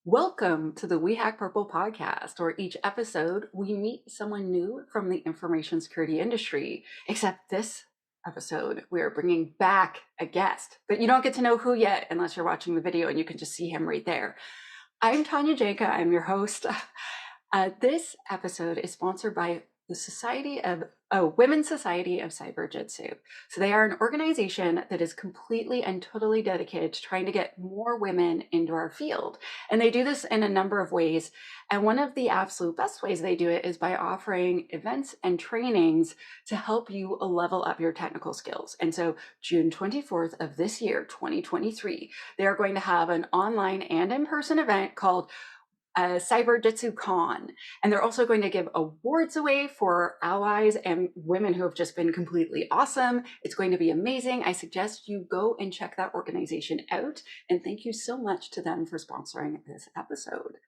Welcome to the We Hack Purple podcast, where each episode we meet someone new from the information security industry. Except this episode, we are bringing back a guest, but you don't get to know who yet unless you're watching the video and you can just see him right there. I'm Tanya Janka. I'm your host. This episode is sponsored by the Women's Society of Cyber Jitsu. So they are an organization that is completely and totally dedicated to trying to get more women into our field. And they do this in a number of ways. And one of the absolute best ways they do it is by offering events and trainings to help you level up your technical skills. And so June 24th of this year, 2023, they are going to have an online and in-person event called Cyber Jitsu Con. And they're also going to give awards away for allies and women who have just been completely awesome. It's going to be amazing. I suggest you go and check that organization out. And thank you so much to them for sponsoring this episode.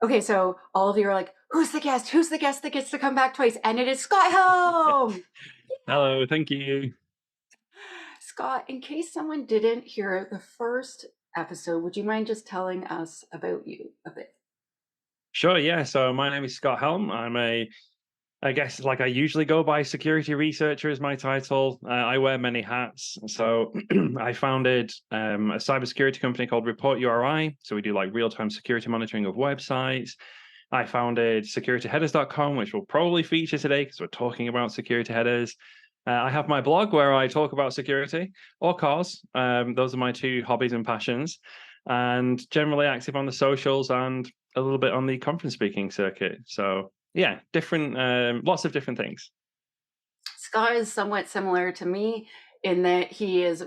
Okay, so all of you are like, who's the guest? Who's the guest that gets to come back twice? And it is Scott Helme. Hello, thank you. Scott, in case someone didn't hear the first episode, would you mind just telling us about you a bit? Sure, yeah. So my name is Scott Helme. I guess, like I usually go by security researcher is my title. I wear many hats. So I founded a cybersecurity company called Report URI. So we do like real-time security monitoring of websites. I founded securityheaders.com, which will probably feature today because we're talking about security headers. I have my blog where I talk about security or cause. Those are my two hobbies and passions, and generally active on the socials and a little bit on the conference speaking circuit. So yeah, lots of different things. Scott is somewhat similar to me in that he is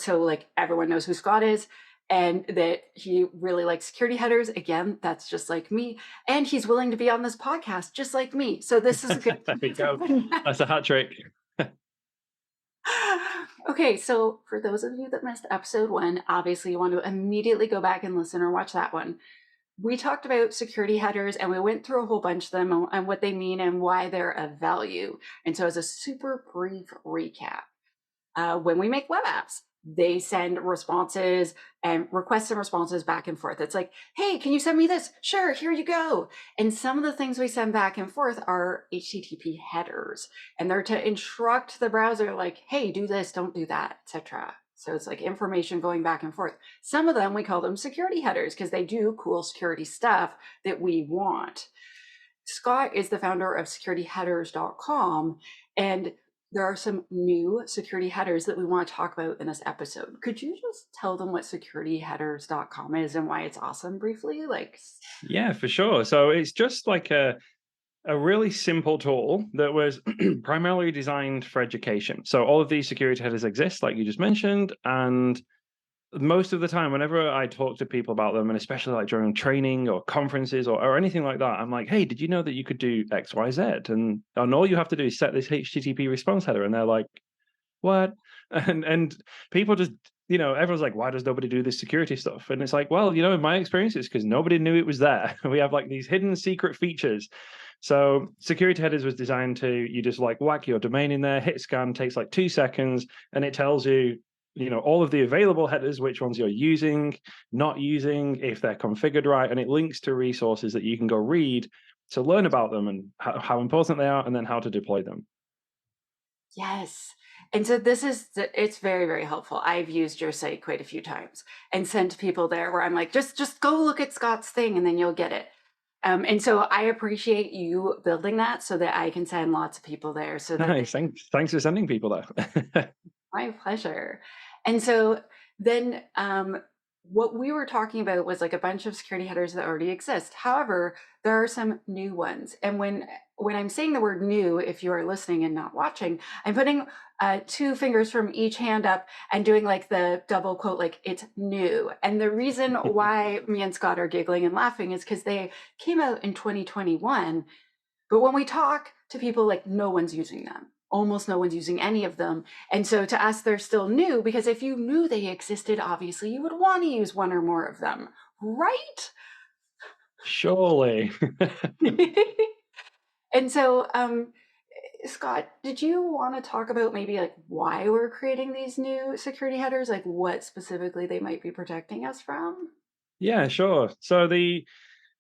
like everyone knows who Scott is, and that he really likes security headers. Again, that's just like me. And he's willing to be on this podcast just like me. So this is good. There we go. That's a hat trick. Okay, so for those of you that missed episode 1, obviously you want to immediately go back and listen or watch that one. We talked about security headers and we went through a whole bunch of them and what they mean and why they're of value. And so as a super brief recap, when we make web apps, they send responses and requests and responses back and forth. It's like, hey, can you send me this? Sure, here you go. And some of the things we send back and forth are HTTP headers, and they're to instruct the browser like, hey, do this, don't do that, etc. So it's like information going back and forth. Some of them, we call them security headers because they do cool security stuff that we want. Scott is the founder of securityheaders.com, and there are some new security headers that we want to talk about in this episode. Could you just tell them what securityheaders.com is and why it's awesome briefly? Yeah, for sure. So it's just like a really simple tool that was primarily designed for education. So all of these security headers exist, like you just mentioned, and most of the time, whenever I talk to people about them, and especially like during training or conferences or anything like that, I'm like, hey, did you know that you could do X, Y, Z? And all you have to do is set this HTTP response header. And they're like, what? And people just, everyone's like, why does nobody do this security stuff? And it's like, well, in my experience, it's because nobody knew it was there. We have like these hidden secret features. So security headers was designed to, you just like whack your domain in there, hit scan, takes like 2 seconds, and it tells you, all of the available headers, which ones you're using, not using, if they're configured right, and it links to resources that you can go read to learn about them and how important they are, and then how to deploy them. Yes. And so it's very, very helpful. I've used your site quite a few times and sent people there where I'm like, just go look at Scott's thing and then you'll get it. And so I appreciate you building that so that I can send lots of people there. So that Nice. Thanks for sending people there. My pleasure. And so then what we were talking about was like a bunch of security headers that already exist. However, there are some new ones. And when I'm saying the word new, if you are listening and not watching, I'm putting 2 fingers from each hand up and doing like the double quote, like it's new. And the reason why me and Scott are giggling and laughing is because they came out in 2021. But when we talk to people, like no one's using them. Almost no one's using any of them. And so to us, they're still new because if you knew they existed, obviously you would want to use one or more of them, right? Surely. And so, Scott, did you want to talk about maybe like why we're creating these new security headers, like what specifically they might be protecting us from? Yeah, sure. So the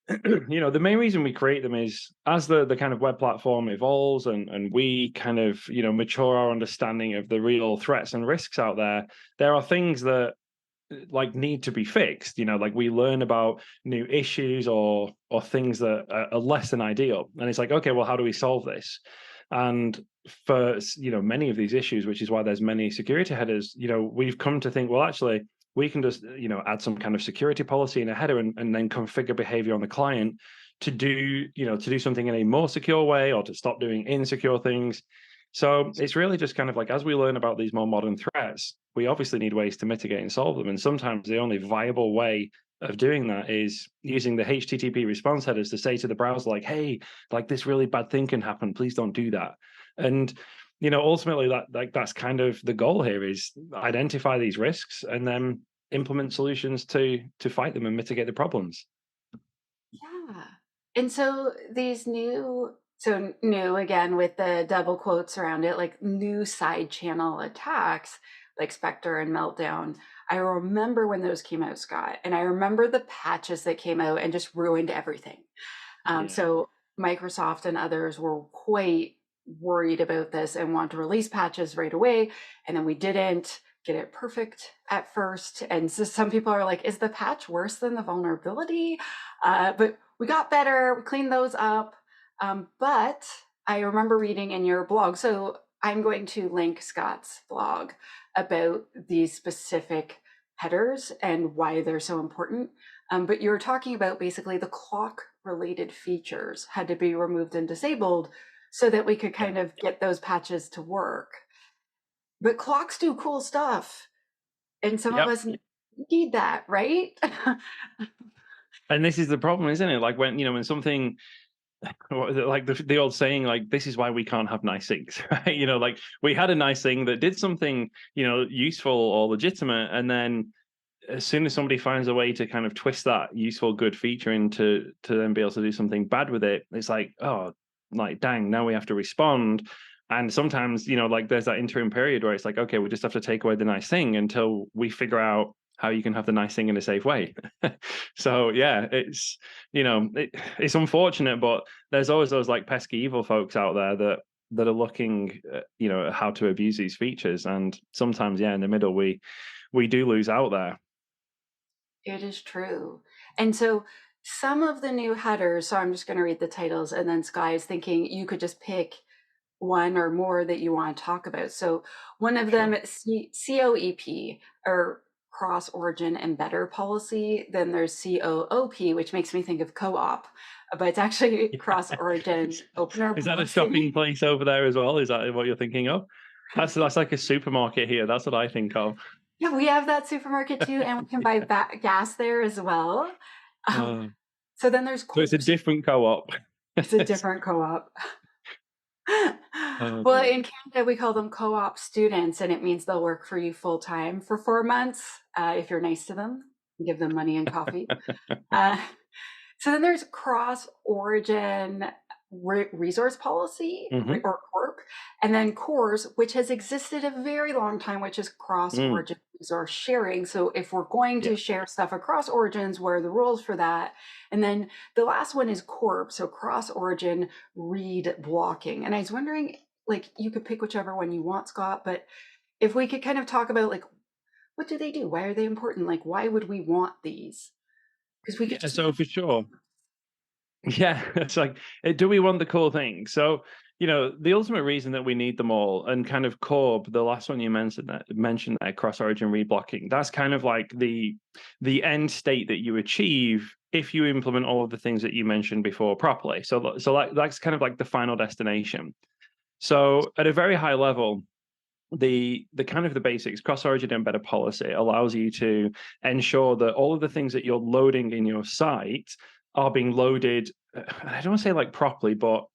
the main reason we create them is as the kind of web platform evolves and we kind of mature our understanding of the real threats and risks out there. There are things that like need to be fixed. Like we learn about new issues or things that are less than ideal, and it's like, okay, well, how do we solve this? And for many of these issues, which is why there's many security headers, we've come to think, well, actually we can just add some kind of security policy in a header and then configure behavior on the client to do something in a more secure way or to stop doing insecure things. So it's really just kind of like as we learn about these more modern threats, we obviously need ways to mitigate and solve them. And sometimes the only viable way of doing that is using the HTTP response headers to say to the browser, like, hey, like this really bad thing can happen. Please don't do that. And ultimately that's kind of the goal here is identify these risks and then implement solutions to fight them and mitigate the problems. Yeah. And so these new, so new again with the double quotes around it, like new side channel attacks like Spectre and Meltdown. I remember when those came out, Scott, and I remember the patches that came out and just ruined everything. Yeah. So Microsoft and others were quite worried about this and want to release patches right away. And then we didn't get it perfect at first. And so some people are like, is the patch worse than the vulnerability? But we got better, we cleaned those up. But I remember reading in your blog, so I'm going to link Scott's blog about these specific headers and why they're so important. But you were talking about basically the clock related features had to be removed and disabled so that we could Yeah. kind of get those patches to work. But clocks do cool stuff, and some of Yep. us need that, right? And this is the problem, isn't it? Like when something like the old saying, like this is why we can't have nice things, right? Like we had a nice thing that did something useful or legitimate, and then as soon as somebody finds a way to kind of twist that useful good feature into to then be able to do something bad with it, it's like, oh, like dang, now we have to respond. And sometimes like there's that interim period where it's like, okay, we just have to take away the nice thing until we figure out how you can have the nice thing in a safe way. So yeah, it's unfortunate, but there's always those like pesky evil folks out there that are looking at how to abuse these features, and sometimes yeah, in the middle we do lose out there. It is true. And so some of the new headers, so I'm just going to read the titles, and then Sky is thinking you could just pick one or more that you want to talk about. So one of them Sure. is COEP, or cross origin embedder policy. Then there's COOP, which makes me think of co-op, but it's actually cross origin opener Is that a shopping policy. place over there as well? Is that what you're thinking of? That's like a supermarket here. That's what I think of. Yeah, we have that supermarket too, and we can buy gas there as well. Um, Uh, so then there's so it's a corpse. different co-op. It's a different co-op. Oh Well, dear. in Canada, we call them co-op students, and it means they'll work for you full time for 4 months if you're nice to them, give them money and coffee. Uh, so then there's cross origin resource policy Hmm. or CORP, and then CORS, which has existed a very long time, which is cross Mm, origin resource sharing. So if we're going yeah. to share stuff across origins, what are the rules for that? And then the last one is CORP, so cross origin read blocking. And I was wondering, like, you could pick whichever one you want, Scott, but if we could kind of talk about like, what do they do? Why are they important? Like, why would we want these? Because we could Yeah. just So for sure. Yeah, it's like, do we want the cool thing? So, the ultimate reason that we need them all, and kind of Corb, the last one you mentioned that cross-origin reblocking, that's kind of like the end state that you achieve if you implement all of the things that you mentioned before properly. So like that's kind of like the final destination. So at a very high level, the kind of the basics cross-origin embedded policy allows you to ensure that all of the things that you're loading in your site are being loaded. I don't want to say like properly, but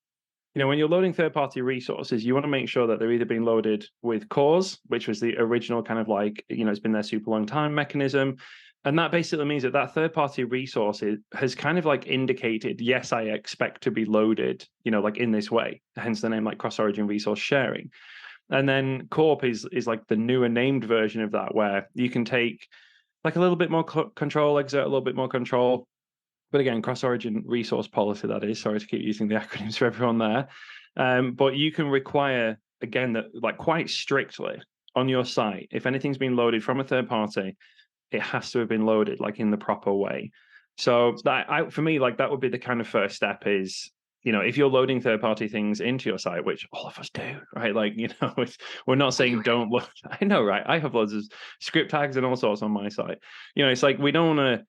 when you're loading third-party resources, you want to make sure that they're either being loaded with cores, which was the original kind of like it's been there super long time mechanism. And that basically means that that third-party resource has kind of like indicated, yes, I expect to be loaded, like in this way, hence the name like cross-origin resource sharing. And then Corp is like the newer named version of that, where you can take like a little bit more control, exert a little bit more control. But again, cross-origin resource policy, that is. Sorry to keep using the acronyms for everyone there. But you can require, again, that like quite strictly on your site, if anything's been loaded from a third party, it has to have been loaded like in the proper way. So for me, like that would be the kind of first step is, if you're loading third party things into your site, which all of us do, right? Like, we're not saying don't load. I know, right? I have loads of script tags and all sorts on my site. It's like we don't want to,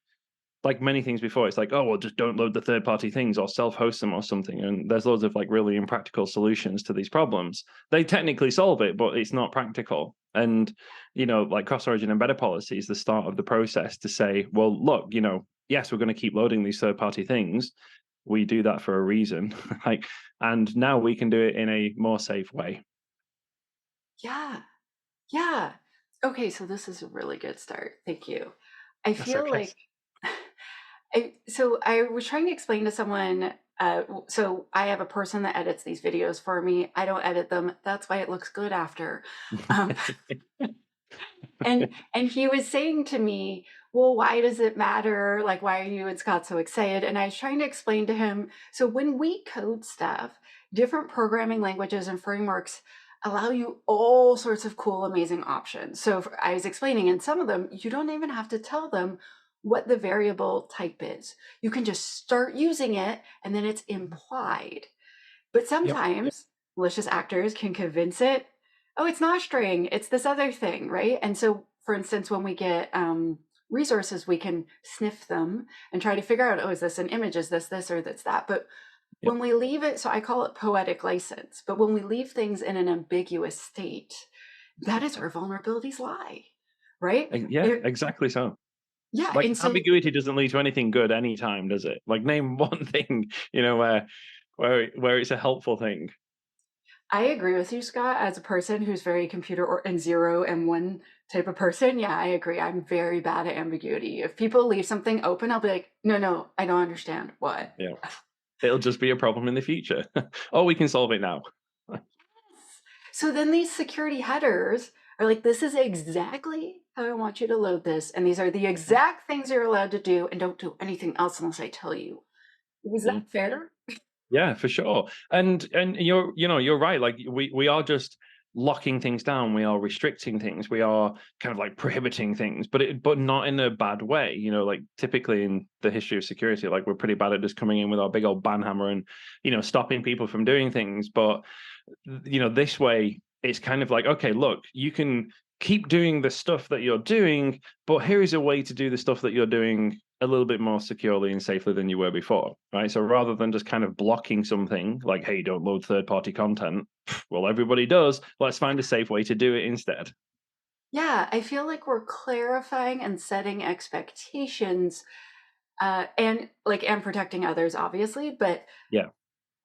like many things before, it's like, oh, well, just don't load the third party things or self-host them or something. And there's loads of like really impractical solutions to these problems. They technically solve it, but it's not practical. And, like cross-origin embedded policy is the start of the process to say, well, look, yes, we're going to keep loading these third party things. We do that for a reason. Like, and now we can do it in a more safe way. Yeah. Yeah. Okay, so this is a really good start. Thank you. I That's feel okay. like so I was trying to explain to someone. So I have a person that edits these videos for me. I don't edit them. That's why it looks good after. Um, and he was saying to me, well, why does it matter? Like, why are you and Scott so excited? And I was trying to explain to him, so when we code stuff, different programming languages and frameworks allow you all sorts of cool, amazing options. So I was explaining, in some of them, you don't even have to tell them what the variable type is. You can just start using it and then it's implied. But Yep. sometimes malicious actors can convince it, oh, it's not a string, it's this other thing, right? And so, for instance, when we get resources, we can sniff them and try to figure out, oh, is this an image? Is this, or that's that? But Yep. when we leave it, so I call it poetic license, but when we leave things in an ambiguous state, that is where vulnerabilities lie, right? Yeah, exactly so. Yeah. Like And so ambiguity doesn't lead to anything good anytime, does it? Like name one thing, where it's a helpful thing. I agree with you, Scott, as a person who's very computer or and zero and one type of person. Yeah, I agree. I'm very bad at ambiguity. If people leave something open, I'll be like, no, no, I don't understand. What? Yeah. It'll just be a problem in the future. Or we can solve it now. So then these security headers are like, this is exactly how I want you to load this. And these are the exact things you're allowed to do. And don't do anything else unless I tell you. Was Mm. that fair? Yeah, for sure. And you're right. Like we are just locking things down. We are restricting things. We are kind of like prohibiting things, but not in a bad way. Like typically in the history of security, like we're pretty bad at just coming in with our big old ban hammer and stopping people from doing things. But this way it's kind of like, okay, look, you can keep doing the stuff that you're doing, but here is a way to do the stuff that you're doing a little bit more securely and safely than you were before, right? So rather than just kind of blocking something like, hey, don't load third-party content, well, everybody does. Let's find a safe way to do it instead. Yeah, I feel like we're clarifying and setting expectations, and protecting others, obviously. But Yeah.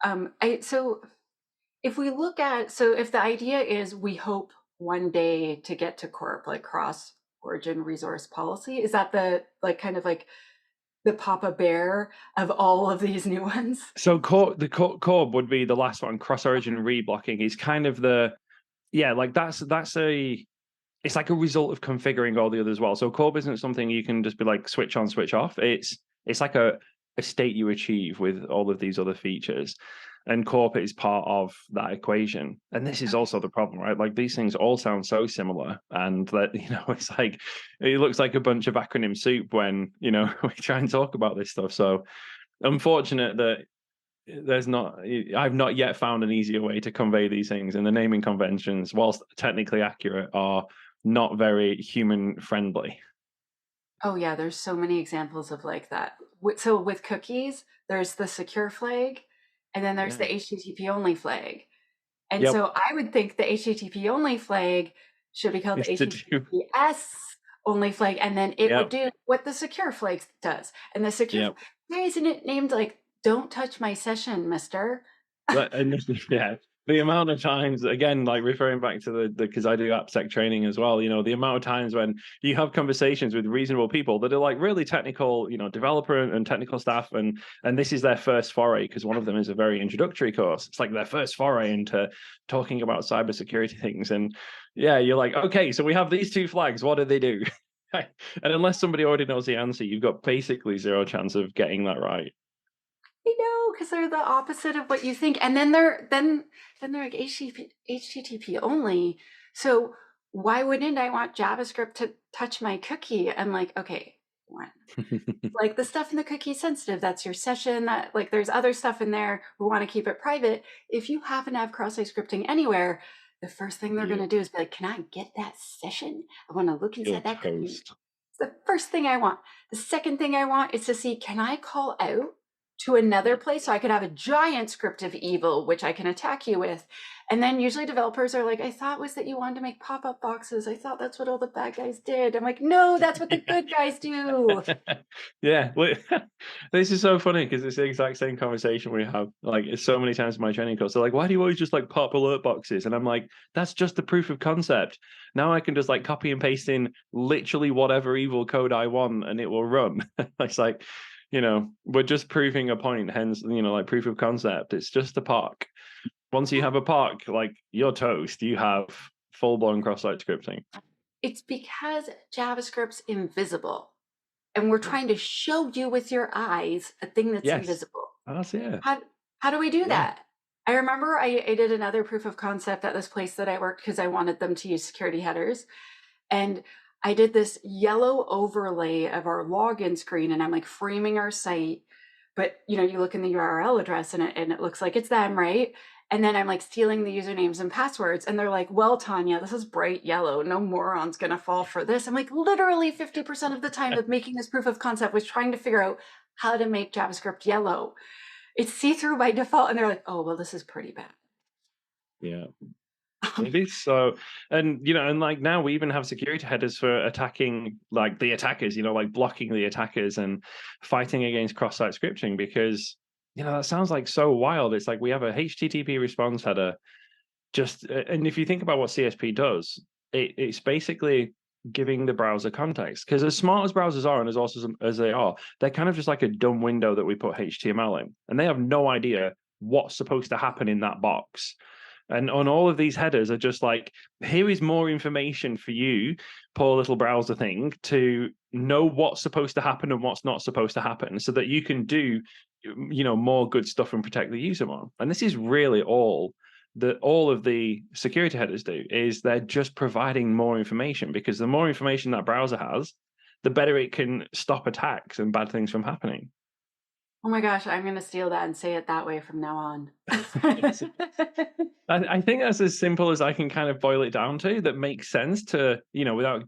I so if we look at, so if the idea is we hope one day to get to corp, like cross origin resource policy, is that the like kind of like the Papa Bear of all of these new ones? So core would be the last one. Cross-origin reblocking is kind of like that's a it's like a result of configuring all the others well. So core isn't something you can just be like switch on, switch off. It's like a state you achieve with all of these other features. And corp is part of that equation. And this is Okay. also the problem, right? Like these things all sound so similar. And that, it's like it looks like a bunch of acronym soup when, we try and talk about this stuff. So unfortunate that I've not yet found an easier way to convey these things, and the naming conventions, whilst technically accurate, are not very human friendly. Oh yeah, there's so many examples of like that. So with cookies, there's the secure flag, and then there's Yeah. the HTTP only flag. And Yep. so I would think the HTTP only flag should be called Is the to do. HTTPS only flag, and then it would Yep. do what the secure flag does. And the secure, Yep. why isn't it named like "Don't touch my session, Mister"? And yeah, the amount of times, again, like referring back to the because I do AppSec training as well, the amount of times when you have conversations with reasonable people that are like really technical, developer and technical staff, and this is their first foray because one of them is a very introductory course. It's like their first foray into talking about cybersecurity things, and yeah, you're like, okay, so we have these two flags. What do they do? And unless somebody already knows the answer, you've got basically zero chance of getting that right. I know, because they're the opposite of what you think, and then they're like HTTP only. So why wouldn't I want JavaScript to touch my cookie? I'm like, okay, one, like the stuff in the cookie is sensitive. That's your session. That like there's other stuff in there. We want to keep it private. If you happen to have cross-site scripting anywhere, the first thing they're going Yeah, to do is be like, can I get that session? I want to look you're inside that cookie. toast. It's the first thing I want. The second thing I want is to see, can I call out to another Yeah. place so I could have a giant script of evil, which I can attack you with. And then usually developers are like, I thought was that you wanted to make pop-up boxes. I thought that's what all the bad guys did. I'm like, no, that's what the Yeah. good guys do. Yeah, well, this is so funny because it's the exact same conversation we have like so many times in my training course. They're like, "Why do you always just like pop alert boxes?" And I'm like, "That's just the proof of concept. Now I can just like copy and paste in literally whatever evil code I want, and it will run." It's like, we're just proving a point. Hence, like proof of concept. It's just a POC. Once you have a POC, like you're toast. You have full blown cross-site scripting. It's because JavaScript's invisible and we're Yeah. trying to show you with your eyes a thing that's Yes, invisible. that's yeah, How, how do we do yeah. that? I remember I did another proof of concept at this place that I worked because I wanted them to use security headers. And I did this yellow overlay of our login screen and I'm like framing our site. But you look in the URL address and it looks like it's them, right? And then I'm like stealing the usernames and passwords. And they're like, well, Tanya, this is bright yellow. No moron's going to fall for this. I'm like, literally 50% of the time of making this proof of concept was trying to figure out how to make JavaScript yellow. It's see-through by default. And they're like, oh, well, this is pretty bad. Yeah. It is so, and like now we even have security headers for attacking like the attackers, like blocking the attackers and fighting against cross-site scripting because that sounds like so wild. It's like we have a HTTP response header, and if you think about what CSP does, it's basically giving the browser context because as smart as browsers are and as awesome as they are, they're kind of just like a dumb window that we put HTML in, and they have no idea what's supposed to happen in that box. And on all of these headers are just like, here is more information for you, poor little browser thing, to know what's supposed to happen and what's not supposed to happen so that you can do, more good stuff and protect the user more. And this is really all that all of the security headers do is they're just providing more information because the more information that browser has, the better it can stop attacks and bad things from happening. Oh my gosh, I'm going to steal that and say it that way from now on. I think that's as simple as I can kind of boil it down to that makes sense to, without,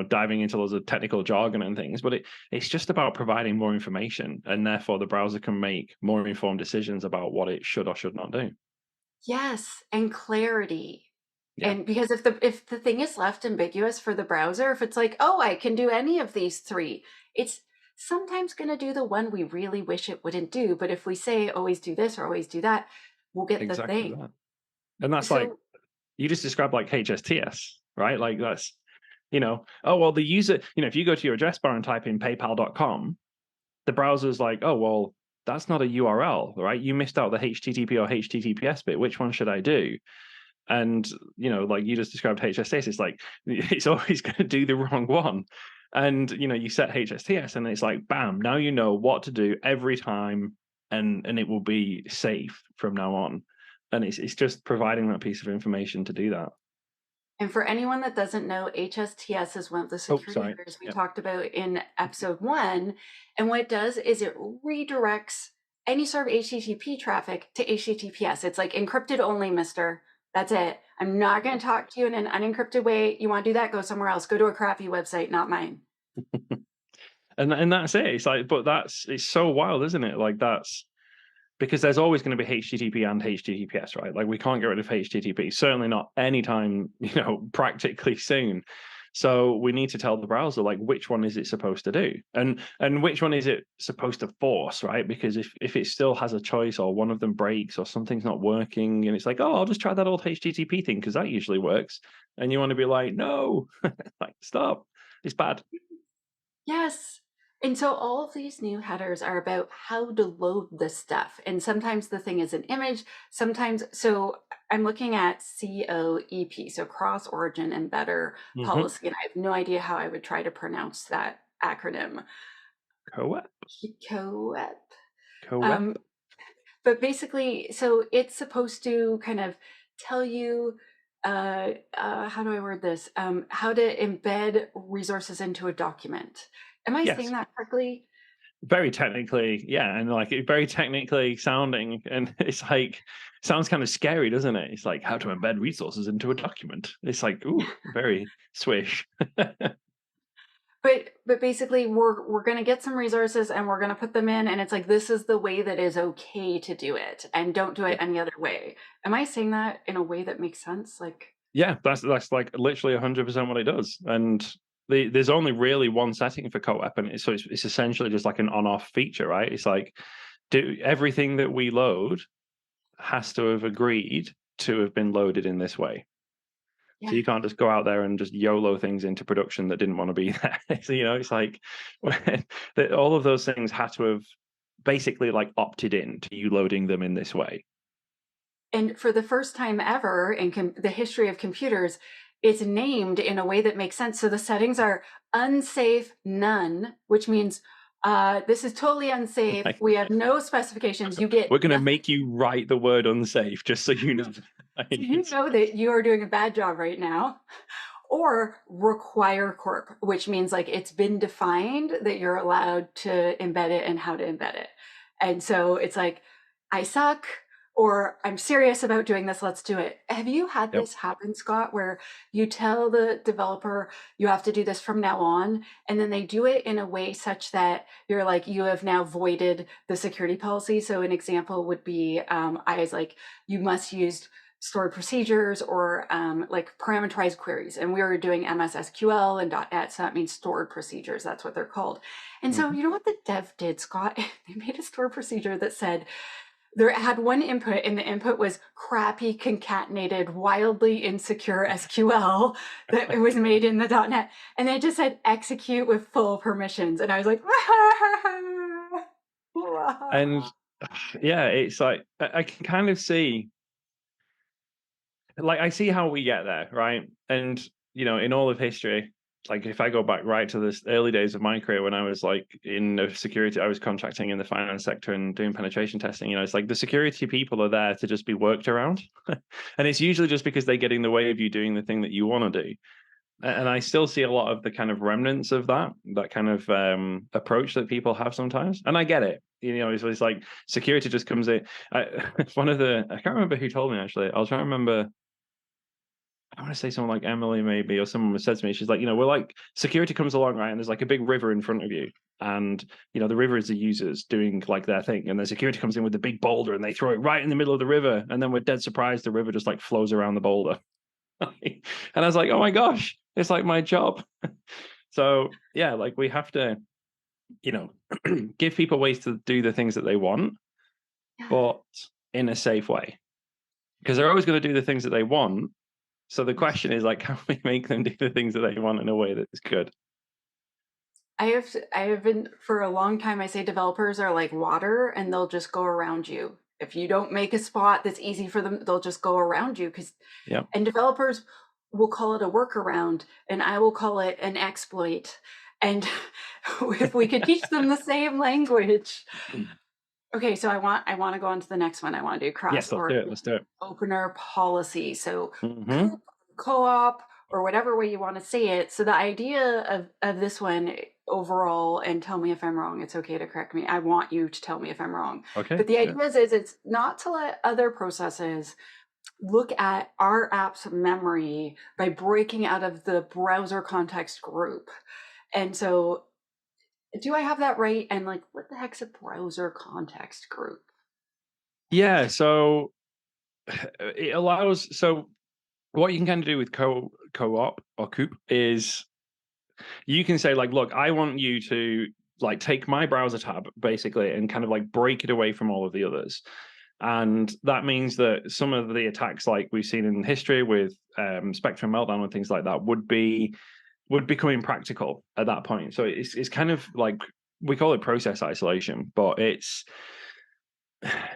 diving into loads of technical jargon and things, but it's just about providing more information and therefore the browser can make more informed decisions about what it should or should not do. Yes, and clarity. Yeah, And because if the thing is left ambiguous for the browser, if it's like, oh, I can do any of these three, it's sometimes going to do the one we really wish it wouldn't do. But if we say always do this or always do that, we'll get the exactly thing. that. And that's like, So, you just described like HSTS, right? Like that's, oh, well, the user, if you go to your address bar and type in paypal.com, the browser's like, oh, well, that's not a URL, right? You missed out the HTTP or HTTPS bit. Which one should I do? And, like you just described HSTS, it's like, it's always going to do the wrong one. And, you set HSTS and it's like, bam, now you know what to do every time and it will be safe from now on. And it's just providing that piece of information to do that. and for anyone that doesn't know, HSTS is one of the Oh, security sorry. headers we Yeah. talked about in episode 1. And what it does is it redirects any sort of HTTP traffic to HTTPS. It's like encrypted only, mister. That's it. I'm not going to talk to you in an unencrypted way. You want to do that? Go somewhere else. Go to a crappy website, not mine. And that's it. It's like, but it's so wild, isn't it? Like that's because there's always going to be HTTP and HTTPS, right? Like we can't get rid of HTTP, certainly not anytime, practically soon. So we need to tell the browser like which one is it supposed to do, and which one is it supposed to force, right? Because if it still has a choice, or one of them breaks, or something's not working, and it's like, oh, I'll just try that old HTTP thing because that usually works, and you want to be like, no, like stop, it's bad. Yes. And so all of these new headers are about how to load this stuff. And sometimes the thing is an image, sometimes, so I'm looking at COEP, so cross origin embedder Hmm. policy, and I have no idea how I would try to pronounce that acronym. Co-op, COEP. co-op. Um, but basically, so it's supposed to kind of tell you, how do I word this? How to embed resources into a document. Am I saying Yes, that correctly? very technically, yeah, and like very technically sounding, and it's like sounds kind of scary, doesn't it? It's like how to embed resources into a document. It's like, ooh, very swish. But basically we're going to get some resources and we're going to put them in, and it's like this is the way that is okay to do it, and don't do it Yeah. any other way. Am I saying that in a way that makes sense? Like, Yeah, that's like literally 100% what it does. And there's only really one setting for co-op, and it's essentially just like an on-off feature, right? It's like do everything that we load has to have agreed to have been loaded in this way. So yeah. you can't just go out there and just YOLO things into production that didn't want to be there. So it's like that all of those things had to have basically like opted in to you loading them in this way. And for the first time ever in the history of computers, it's named in a way that makes sense. So the settings are unsafe none, which means this is totally unsafe. Like We have no specifications. You get we're gonna nothing. make you write the word unsafe just so you know. So you know that you are doing a bad job right now. Or require corp, which means like it's been defined that you're allowed to embed it and how to embed it. And so it's like, I suck, or I'm serious about doing this, let's do it. Have you had Yep. this happen, Scott, where you tell the developer you have to do this from now on, and then they do it in a way such that you're like, you have now voided the security policy? So an example would be, I was like, you must use stored procedures, or like parameterized queries. And we were doing MS SQL and .NET, so that means stored procedures. That's what they're called. And so, Mhm. you know what the dev did, Scott? They made a stored procedure that said there had one input, and the input was crappy, concatenated, wildly insecure SQL that it was made in the .NET. And they just said execute with full permissions. And I was like, And yeah, it's like I can kind of see, like I see how we get there, right? And in all of history, like if I go back right to the early days of my career when I was like in the security, I was contracting in the finance sector and doing penetration testing. It's like the security people are there to just be worked around, and it's usually just because they get in the way of you doing the thing that you want to do. And I still see a lot of the kind of remnants of that kind of approach that people have sometimes, and I get it. It's like security just comes in. One of the I can't remember who told me actually. I'll try to remember. I want to say someone like Emily maybe, or someone said to me, she's like, we're like security comes along, right? And there's like a big river in front of you. And the river is the users doing like their thing. And then security comes in with the big boulder and they throw it right in the middle of the river. And then we're dead surprised the river just like flows around the boulder. And I was like, oh my gosh, it's like my job. So yeah, like we have to, you know, give people ways to do the things that they want, yeah. but in a safe way. Because they're always going to do the things that they want. So the question is like, how we make them do the things that they want in a way that's good? I have been for a long time. I say developers are like water, and they'll just go around you. If you don't make a spot that's easy for them, they'll just go around you. Yeah. And developers will call it a workaround, and I will call it an exploit. And if we could teach them the same language. Okay, so I want to go on to the next one. I want to do cross Yes, let's or do it. Let's do it. opener policy. So Hmm. co-op, or whatever way you want to say it. So the idea of this one overall, and tell me if I'm wrong, it's okay to correct me. I want you to tell me if I'm wrong. Okay. But the Yeah. idea is it's not to let other processes look at our app's memory by breaking out of the browser context group. And so do I have that right? And like, what the heck's a browser context group? Yeah. So it allows. So what you can kind of do with co-op or coop is you can say like, look, I want you to like take my browser tab basically and kind of like break it away from all of the others. And that means that some of the attacks like we've seen in history with Spectrum Meltdown and things like that would become impractical at that point. So it's kind of like we call it process isolation, but it's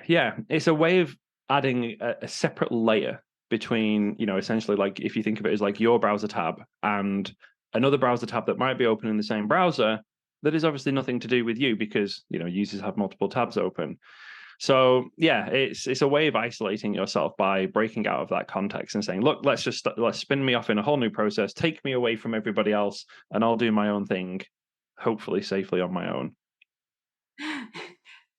yeah, it's a way of adding a separate layer between, essentially, like, if you think of it as like your browser tab and another browser tab that might be open in the same browser, that is obviously nothing to do with you because, users have multiple tabs open. So yeah, it's a way of isolating yourself by breaking out of that context and saying, look, let's spin me off in a whole new process, take me away from everybody else, and I'll do my own thing, hopefully safely on my own.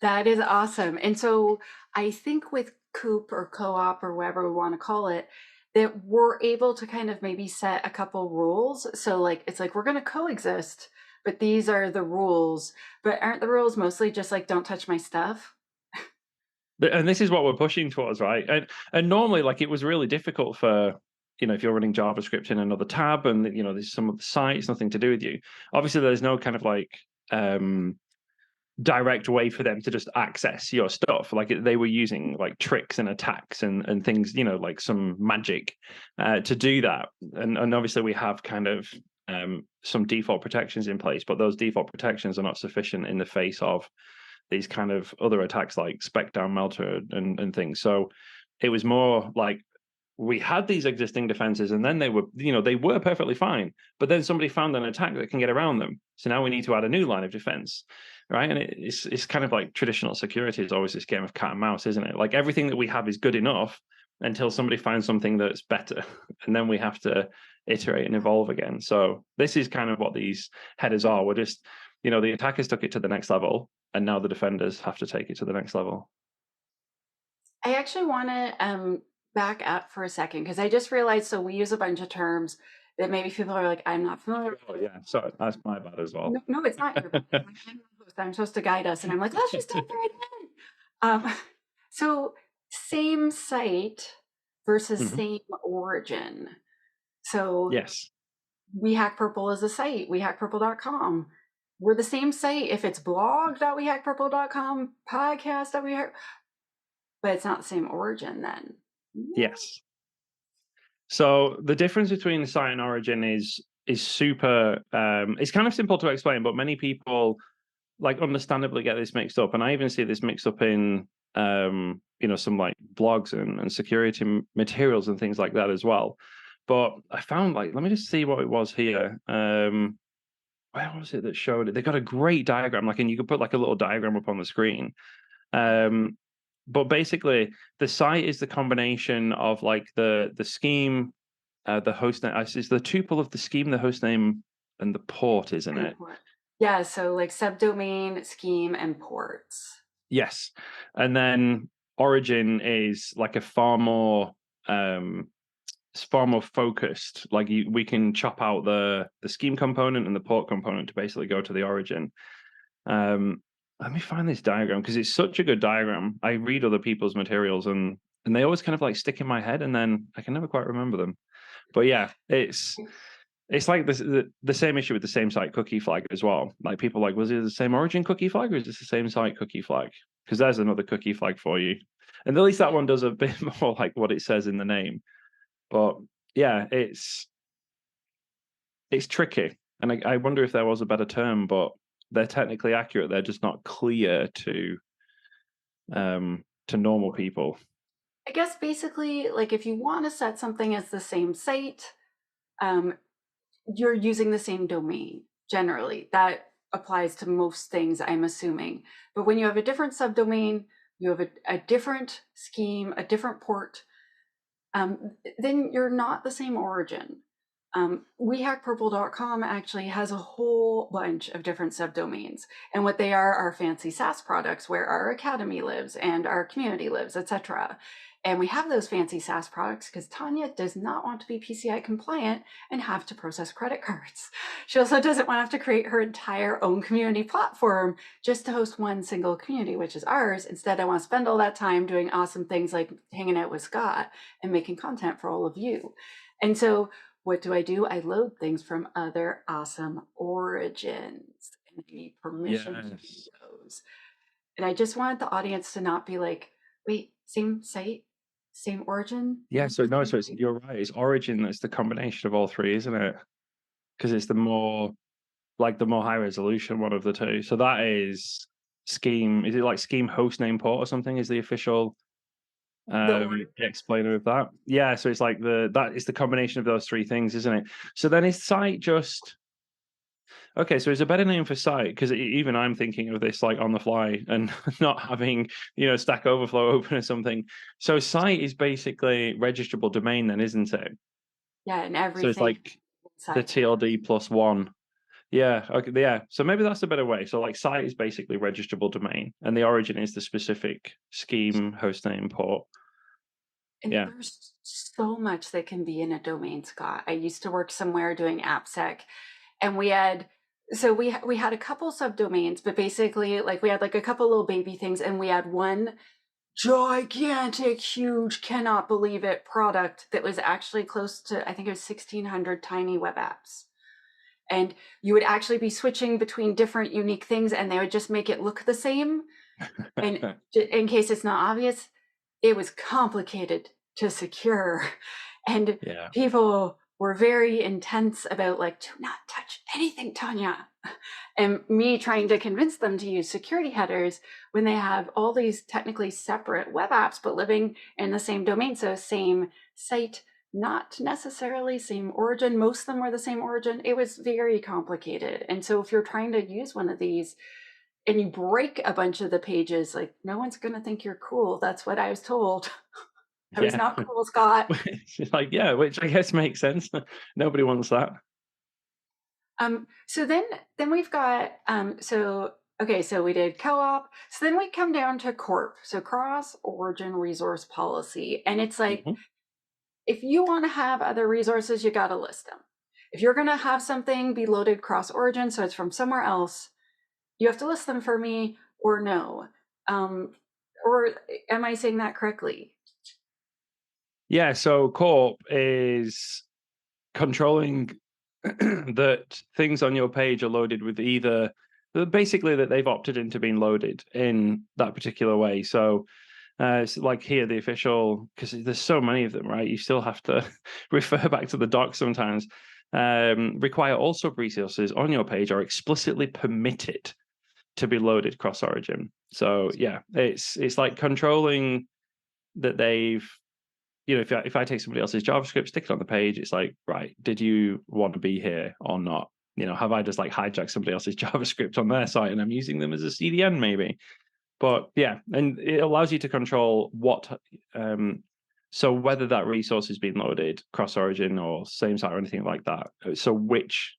That is awesome. And so I think with Coop or co-op or whatever we want to call it, that we're able to kind of maybe set a couple rules. So like it's like we're going to coexist, but these are the rules. But aren't the rules mostly just like don't touch my stuff? And this is what we're pushing towards, right? And normally, like, it was really difficult for, if you're running JavaScript in another tab and, there's some of the sites nothing to do with you. Obviously, there's no kind of like direct way for them to just access your stuff. Like, they were using like tricks and attacks and things, like some magic to do that. And obviously we have kind of some default protections in place, but those default protections are not sufficient in the face of these kind of other attacks like spec down melter and things. So it was more like we had these existing defenses and then they were perfectly fine, but then somebody found an attack that can get around them, so now we need to add a new line of defense, right? And it's kind of like traditional security is always this game of cat and mouse, isn't it? Like, everything that we have is good enough until somebody finds something that's better and then we have to iterate and evolve again. So this is kind of what these headers are. We're just, the attackers took it to the next level and now the defenders have to take it to the next level. I actually want to back up for a second because I just realized so we use a bunch of terms that maybe people are like, I'm not familiar Oh with. yeah, sorry, that's my bad as well. No, no, it's not your bad. I'm the host. I'm supposed to guide us, and I'm like, let's just dive right in. So same site versus Mhm. same origin. So Yes. We Hack Purple is a site, wehackpurple.com. We're the same site if it's blog.wehackpurple.com, podcast.wehack, but it's not the same origin then. Yes. So the difference between site and origin is super it's kind of simple to explain, but many people like understandably get this mixed up. And I even see this mixed up in some like blogs and security materials and things like that as well. But I found, like, let me just see what it was here. Where was it that showed it? They got a great diagram, like, and you could put like a little diagram up on the screen. Um, but basically, the site is the combination of like the scheme, the host name. It's the tuple of the scheme, the host name, and the port, isn't And the it? port. Yeah, so like subdomain, scheme, and ports. Yes. And then origin is like a far more it's far more focused. Like, we can chop out the scheme component and the port component to basically go to the origin. Um, Let me find this diagram because it's such a good diagram. I read other people's materials and they always kind of like stick in my head and then I can never quite remember them. But yeah, it's like this the same issue with the same site cookie flag as well. Like, people are like, was it the same origin cookie flag or is this the same site cookie flag? Because there's another cookie flag for you. And at least that one does a bit more like what it says in the name. But yeah, it's tricky. And I wonder if there was a better term, but they're technically accurate. They're just not clear to normal people. I guess basically, like if you want to set something as the same site, um, you're using the same domain generally. That applies to most things, I'm assuming. But when you have a different subdomain, you have a different scheme, a different port, then you're not the same origin. WeHackPurple.com actually has a whole bunch of different subdomains, and what they are fancy SaaS products where our academy lives and our community lives, etc. And we have those fancy SaaS products because Tanya does not want to be PCI compliant and have to process credit cards. She also doesn't want to have to create her entire own community platform just to host one single community, which is ours. Instead, I want to spend all that time doing awesome things like hanging out with Scott and making content for all of you. And so what do? I load things from other awesome origins and I need permission to do Yes. those. And I just wanted the audience to not be like, wait, same site, same origin? Yeah. So no, so you're right. It's origin that's the combination of all three, isn't it? Because it's the more like the more high resolution one of the two. So that is Scheme. Is it like Scheme hostname port or something? Is the official The order. explainer of that? Yeah. So it's like that is the combination of those three things, isn't it? So then is site just okay? So it's a better name for site because even I'm thinking of this like on the fly and not having Stack Overflow open or something. So site is basically registrable domain, then, isn't it? Yeah, and So it's everything like the inside that. TLD plus one. Yeah, okay, yeah. So maybe that's a better way. So like site is basically registrable domain, and the origin is the specific scheme hostname port. And Yeah. there's so much that can be in a domain, Scott. I used to work somewhere doing AppSec, and we had a couple subdomains, but basically like we had like a couple little baby things, and we had one gigantic, huge, cannot believe it product that was actually close to, I think it was 1,600 tiny web apps. And you would actually be switching between different unique things, and they would just make it look the same. And in case it's not obvious, it was complicated to secure. And Yeah. people were very intense about like, do not touch anything, Tanya. And me trying to convince them to use security headers when they have all these technically separate web apps, but living in the same domain. So same site, not necessarily same origin. Most of them were the same origin. It was very complicated. And so if you're trying to use one of these, and you break a bunch of the pages, like no one's going to think you're cool. That's what I was told. I was Yeah. not cool, Scott. It's like, yeah, which I guess makes sense. Nobody wants that. So then we've got so okay, so we did co-op. So then we come down to corp. So cross origin resource policy, and it's like Mhm. if you want to have other resources, you got to list them. If you're going to have something be loaded cross origin, so it's from somewhere else, you have to list them for me or no. Um, or am I saying that correctly? Yeah, so corp is controlling that things on your page are loaded with either basically that they've opted into being loaded in that particular way. So it's like here, the official, because there's so many of them, right? You still have to refer back to the docs sometimes. Require all sub resources on your page are explicitly permitted to be loaded cross origin. So yeah, it's like controlling that they've if I take somebody else's JavaScript, stick it on the page, it's like, right, did you want to be here or not? Have I just like hijacked somebody else's JavaScript on their site and I'm using them as a CDN maybe? But yeah, and it allows you to control so whether that resource is being loaded cross origin or same site or anything like that. So which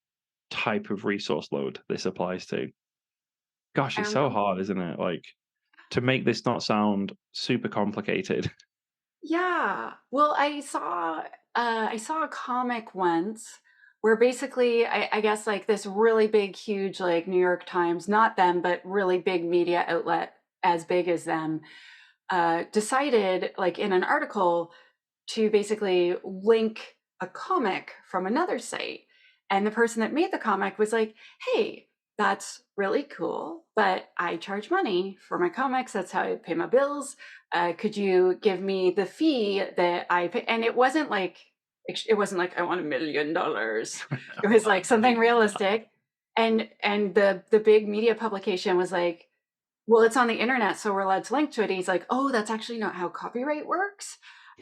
type of resource load this applies to. Gosh, I it's so remember. hard, isn't it? Like to make this not sound super complicated. Yeah. Well, I saw a comic once where basically I guess like this really big, huge like New York Times, not them, but really big media outlet as big as them, decided like in an article to basically link a comic from another site. And the person that made the comic was like, hey, that's really cool, but I charge money for my comics. That's how I pay my bills. Could you give me the fee that I pay? And it wasn't like I want $1 million. It was like something realistic. And the big media publication was like, well, it's on the internet, so we're allowed to link to it. And he's like, oh, that's actually not how copyright works.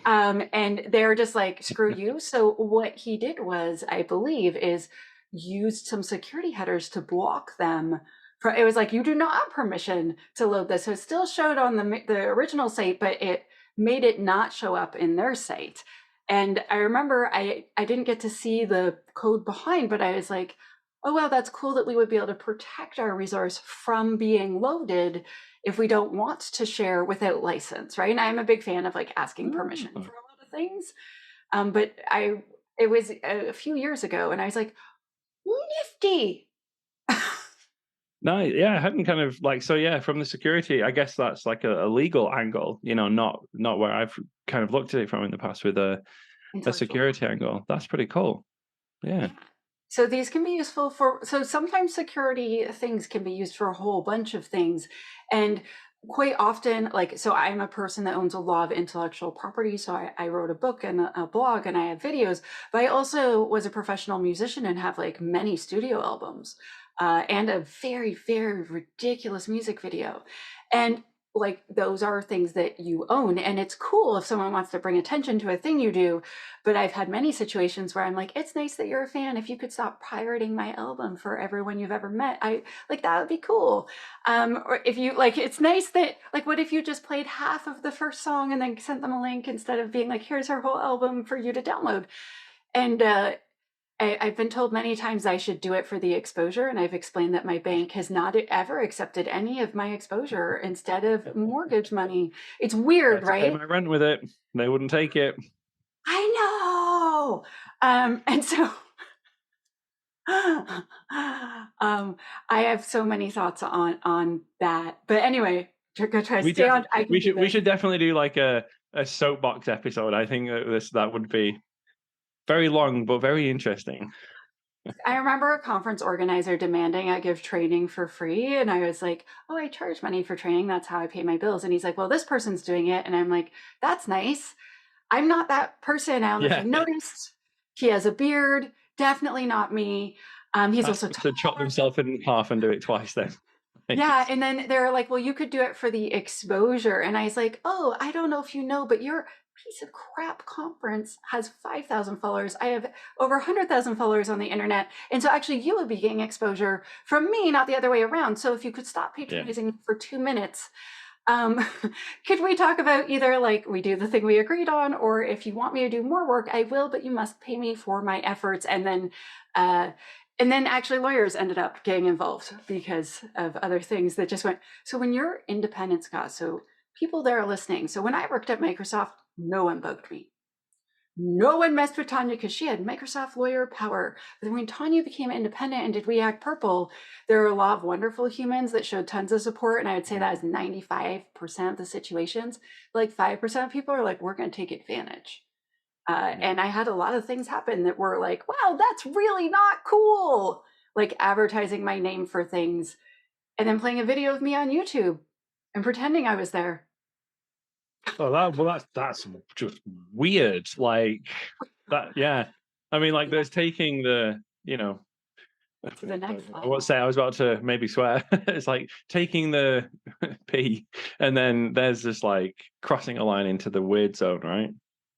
And they're just like, screw you. So what he did was, I believe, is used some security headers to block them. It was like, you do not have permission to load this. So it still showed on the original site, but it made it not show up in their site. And I remember I didn't get to see the code behind, but I was like, oh, well, that's cool that we would be able to protect our resource from being loaded if we don't want to share without license, right? And I'm a big fan of like asking permission Oh. for a lot of things. But it was a few years ago, and I was like, nifty. No, yeah, I hadn't kind of like so yeah, from the security, I guess that's like a legal angle, not where I've kind of looked at it from in the past with a Intellectual. security angle. That's pretty cool. Yeah. Yeah. So these can be useful so sometimes security things can be used for a whole bunch of things. And quite often, like, so I'm a person that owns a lot of intellectual property. So I wrote a book and a blog and I have videos, but I also was a professional musician and have like many studio albums. and a very, very ridiculous music video. And like those are things that you own, and it's cool if someone wants to bring attention to a thing you do. But I've had many situations where I'm like, it's nice that you're a fan. If you could stop pirating my album for everyone you've ever met, I like that would be cool. Or if you like, it's nice that like, what if you just played half of the first song and then sent them a link instead of being like, here's our whole album for you to download. And I've been told many times I should do it for the exposure, and I've explained that my bank has not ever accepted any of my exposure instead of mortgage money. It's weird, Tried to pay right? my rent with it. They wouldn't take it. I know. And so I have so many thoughts on that. But anyway, try to We stay def on. I can do we this. should definitely do like a soapbox episode. I think that would be very long but very interesting. I remember a conference organizer demanding I give training for free. And I was like, oh, I charge money for training. That's how I pay my bills. And he's like, well, this person's doing it. And I'm like, that's nice. I'm not that person. I don't know if Yeah, you've noticed. He has a beard. Definitely not me. He's ask also them to chop taller. themselves in half and do it twice then. Yeah, and then they're like, well, you could do it for the exposure. And I was like, oh, I don't know if you know, but your piece of crap conference has 5,000 followers. I have over 100,000 followers on the internet. And so actually you would be getting exposure from me, not the other way around. So if you could stop Yeah. patronizing for 2 minutes, um, could we talk about either like we do the thing we agreed on, or if you want me to do more work, I will, but you must pay me for my efforts. Uh, and then actually lawyers ended up getting involved because of other things that just went. So when you're independent, Scott, so people that are listening. So when I worked at Microsoft, no one bugged me. No one messed with Tanya because she had Microsoft lawyer power. But when Tanya became independent and did We Act Purple, there were a lot of wonderful humans that showed tons of support. And I would say that is 95% of the situations. Like 5% of people are like, we're going to take advantage. And I had a lot of things happen that were like, wow, that's really not cool. Like advertising my name for things and then playing a video of me on YouTube and pretending I was there. Oh, that's just weird. Like that, yeah. I mean, like, Yeah, there's taking the, to the next I won't say level. I was about to maybe swear. It's like taking the P, and then there's just like crossing a line into the weird zone, right?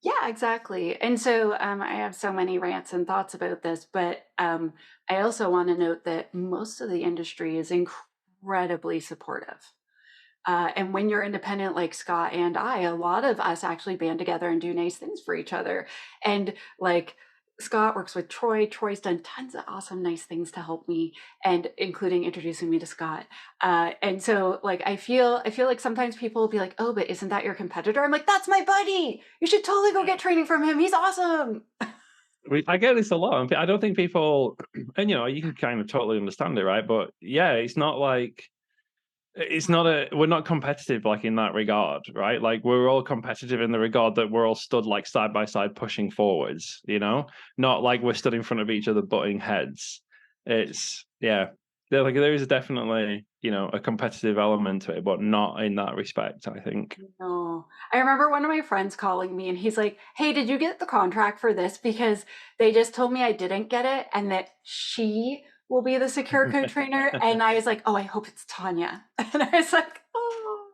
Yeah, exactly. And so I have so many rants and thoughts about this, but I also want to note that most of the industry is incredibly supportive. And when you're independent, like Scott and I, a lot of us actually band together and do nice things for each other. And like Scott works with Troy. Troy's done tons of awesome, nice things to help me, and including introducing me to Scott. And so, like, I feel like sometimes people will be like, "Oh, but isn't that your competitor?" I'm like, "That's my buddy. You should totally go Yeah. get training from him. He's awesome." I get this a lot. And I don't think people, and you can kind of totally understand it, right? But yeah, it's not we're not competitive like in that regard, right? Like we're all competitive in the regard that we're all stood like side by side pushing forwards, not like we're stood in front of each other butting heads. It's yeah, there is definitely a competitive element to it, but not in that respect, I think. No. I remember one of my friends calling me and he's like, "Hey, did you get the contract for this? Because they just told me I didn't get it and that she will be the secure code trainer." And I was like, "Oh, I hope it's Tanya." And I was like, "Oh."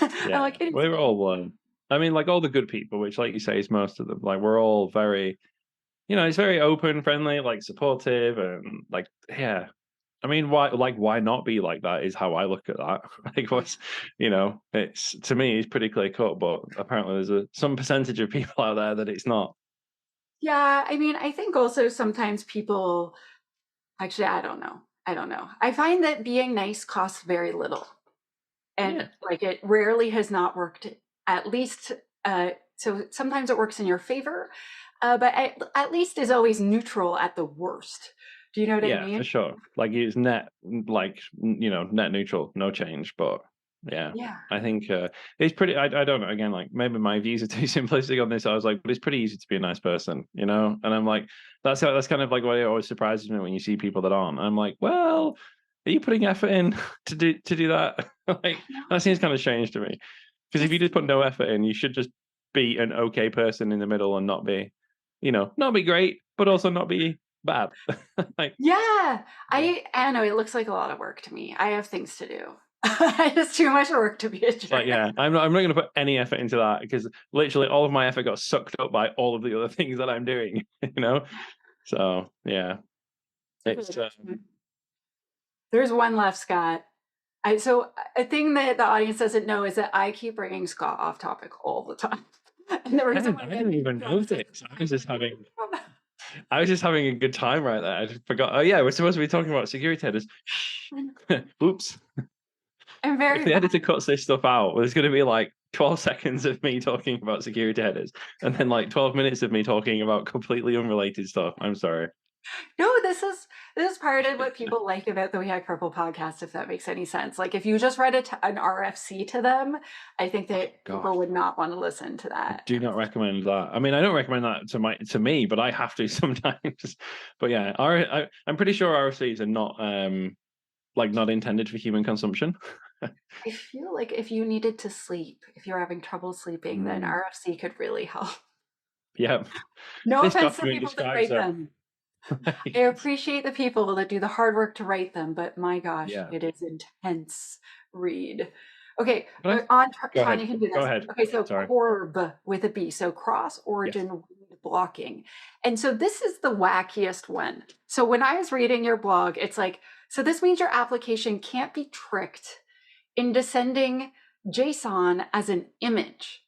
I'm Yeah, like, "It is we're all one. I mean, like all the good people, which, like you say, is most of them. Like we're all very, it's very open, friendly, like supportive, and like yeah. I mean, why not be like that is how I look at that. Like, yeah." it's to me, it's pretty clear cut, but apparently there's some percentage of people out there that it's not. Yeah, I mean, I think also sometimes people actually, I don't know. I don't know. I find that being nice costs very little. And Yeah, like it rarely has not worked, at least so sometimes it works in your favor, but at least is always neutral at the worst. Do you know what I yeah, for mean? sure. Like it's net, like net neutral, no change. But yeah, Yeah. I think it's pretty. I don't know. Again, like maybe my views are too simplistic on this. I was like, but it's pretty easy to be a nice person. And I'm like, that's kind of like what it always surprises me when you see people that aren't. I'm like, well, are you putting effort in to do that? Like that No, seems kind of strange to me. Because if you it's just put no effort in, you should just be an okay person in the middle and not be great, but also not be bad. Like, Yeah, yeah. I don't know, it looks like a lot of work to me. I have things to do. It's too much work to be a It's like, journalist. yeah, I'm not going to put any effort into that because literally all of my effort got sucked up by all of the other things that I'm doing, you know? So, yeah, it's, There's one left, Scott. So a thing that the audience doesn't know is that I keep bringing Scott off topic all the time. And the reason why I I didn't even don't say notice. I was just having a good time right there. I just forgot. Oh yeah, we're supposed to be talking about security headers. Shh. Oops. I'm If very the editor bad. cuts this stuff out, there's going to be like 12 seconds of me talking about security headers and then like 12 minutes of me talking about completely unrelated stuff. I'm sorry. No, this is part of what people like about the We Hack Purple podcast, if that makes any sense. Like if you just read an RFC to them, I think Oh, that God. people would not want to listen to I that. do not recommend that. I mean, I don't recommend that to me, but I have to sometimes. But yeah, I'm pretty sure RFCs are not like not intended for human consumption. I feel like if you needed to sleep, if you're having trouble sleeping, then Mm, RFC could really help. yeah, No this offense to the document people that describes write a them. I right. appreciate the people that do the hard work to write them, but my gosh, Yeah, it is intense read. Okay, but on go ahead. Tanya can do Go this. ahead. Okay, so Sorry. CORB with a B, so cross Yes. origin read blocking. And so this is the wackiest one. So when I was reading your blog, it's like, so this means your application can't be tricked into sending JSON as an image.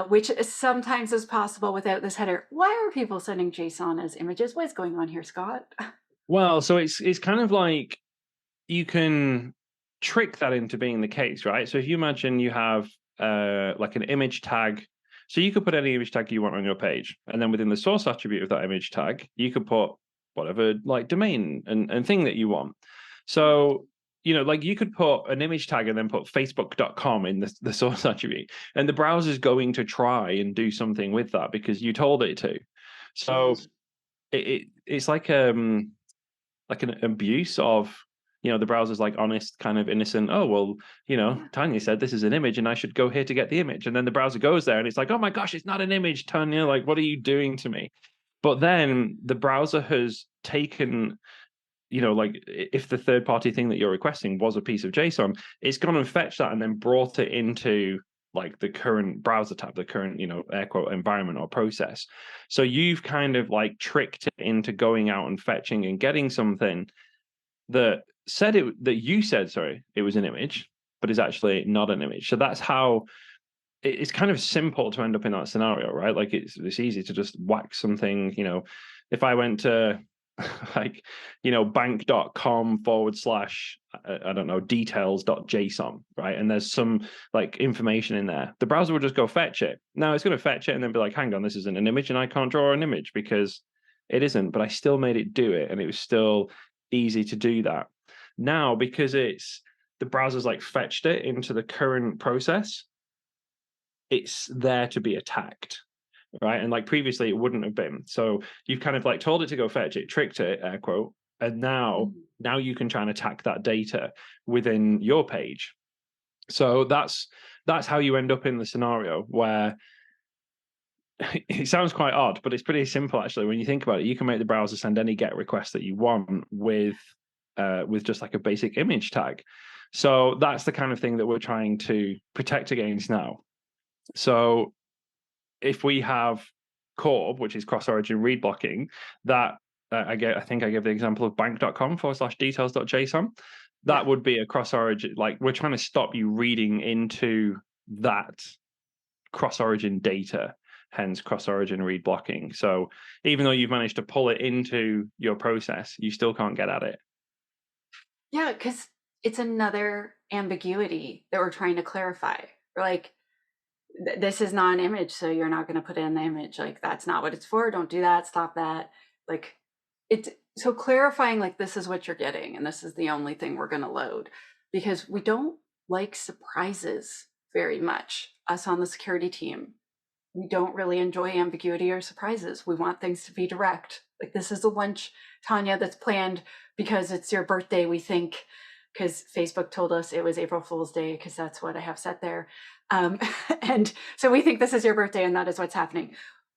Which is sometimes is possible without this header. Why are people sending JSON as images? What is going on here, Scott? Well, so it's kind of like you can trick that into being the case, right? So if you imagine you have like an image tag, so you could put any image tag you want on your page, and then within the source attribute of that image tag, you could put whatever like domain and thing that you want. So like you could put an image tag and then put facebook.com in the source attribute, and the browser's going to try and do something with that because you told it to. So it's like an abuse of the browser's like honest kind of innocent, oh well, Yeah. Tanya said this is an image and I should go here to get the image, and then the browser goes there and it's like, oh my gosh, it's not an image, Tanya, like what are you doing to me? But then the browser has taken, like if the third party thing that you're requesting was a piece of JSON, it's gone and fetched that and then brought it into like the current browser tab, the current, air quote environment or process. So you've kind of like tricked it into going out and fetching and getting something that you said, sorry, it was an image, but is actually not an image. So that's how it's kind of simple to end up in that scenario, right? Like it's easy to just whack something, if I went to like, bank.com / I don't know, details.json, right? And there's some like information in there. The browser will just go fetch it. Now it's going to fetch it and then be like, hang on, this isn't an image and I can't draw an image because it isn't, but I still made it do it. And it was still easy to do that. Now, because the browser's like fetched it into the current process, it's there to be attacked, right? And like previously it wouldn't have been. So you've kind of like told it to go fetch it, tricked it, air quote, and now you can try and attack that data within your page. So that's how you end up in the scenario where it sounds quite odd, but it's pretty simple actually. When you think about it, you can make the browser send any GET request that you want with just like a basic image tag. So that's the kind of thing that we're trying to protect against now. So if we have CORB, which is cross-origin read blocking, that I think I gave the example of bank.com / details.json. Yeah. That would be a cross-origin. Like we're trying to stop you reading into that cross-origin data, hence cross-origin read blocking. So even though you've managed to pull it into your process, you still can't get at it. Yeah, because it's another ambiguity that we're trying to clarify. We're like, this is not an image, so you're not going to put in the image. Like, that's not what it's for. Don't do that. Stop that. Like, it's so clarifying, like, this is what you're getting, and this is the only thing we're going to load because we don't like surprises very much, us on the security team. We don't really enjoy ambiguity or surprises. We want things to be direct. Like, this is a lunch, Tanya, that's planned because it's your birthday, we think, because Facebook told us it was April Fool's Day, because that's what I have set there. And so we think this is your birthday and that is what's happening.